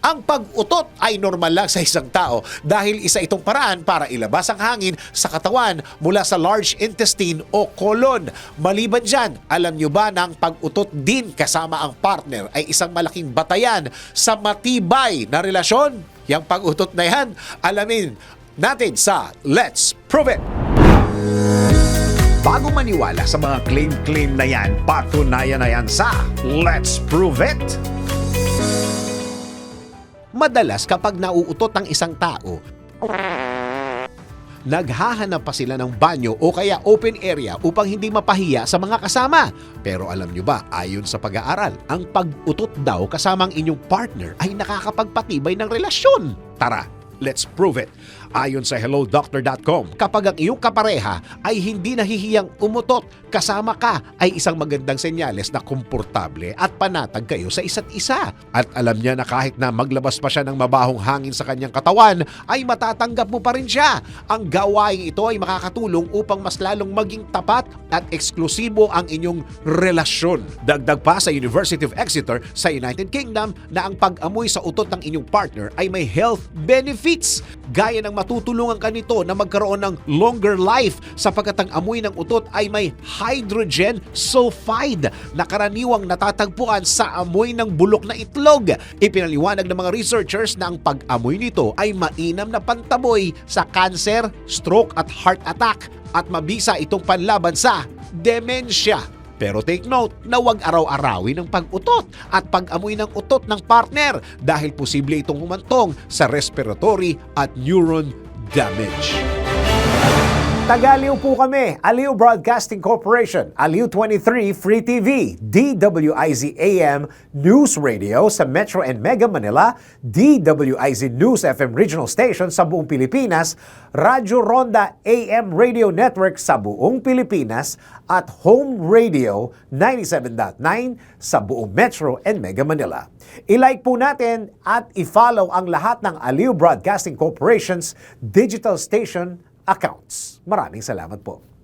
Ang pag-utot ay normal lang sa isang tao dahil isa itong paraan para ilabas ang hangin sa katawan mula sa large intestine o colon. Maliban dyan, alam nyo ba na ang pag-utot din kasama ang partner ay isang malaking batayan sa matibay na relasyon? Yang pag-utot na yan, alamin natin sa Let's Prove It! Bago maniwala sa mga claim-claim na yan, patunayan na yan sa Let's Prove It! Madalas kapag nauutot ang isang tao, naghahanap pa sila ng banyo o kaya open area upang hindi mapahiya sa mga kasama. Pero alam nyo ba, ayon sa pag-aaral, ang pag-utot daw kasamang inyong partner ay nakakapagpatibay ng relasyon. Tara, let's prove it. Ayon sa HelloDoctor.com, kapag ang iyong kapareha ay hindi nahihiyang umutot kasama ka, ay isang magandang senyales na komportable at panatag kayo sa isa't isa. At alam niya na kahit na maglabas pa siya ng mabahong hangin sa kanyang katawan, ay matatanggap mo pa rin siya. Ang gawaing ito ay makakatulong upang mas lalong maging tapat at eksklusibo ang inyong relasyon. Dagdag pa sa University of Exeter sa United Kingdom na ang pag-amoy sa utot ng inyong partner ay may health benefits, gaya ng matutulungan ka nito na magkaroon ng longer life sapagkat ang amoy ng utot ay may hydrogen sulfide na karaniwang natatagpuan sa amoy ng bulok na itlog. Ipinaliwanag ng mga researchers na ang pag-amoy nito ay mainam na pantaboy sa cancer, stroke at heart attack at mabisa itong panlaban sa demensya. Pero take note na huwag araw-arawin ang pag-utot at pag-amoy ng utot ng partner dahil posible itong humantong sa respiratory at neuron damage. Taga-Aliw po kami, Aliw Broadcasting Corporation, Aliw 23 Free TV, DWIZ AM News Radio sa Metro and Mega Manila, DWIZ News FM Regional Station sa buong Pilipinas, Radyo Ronda AM Radio Network sa buong Pilipinas, at Home Radio 97.9 sa buong Metro and Mega Manila. I-like po natin at i-follow ang lahat ng Aliw Broadcasting Corporation's digital station accounts. Maraming salamat po.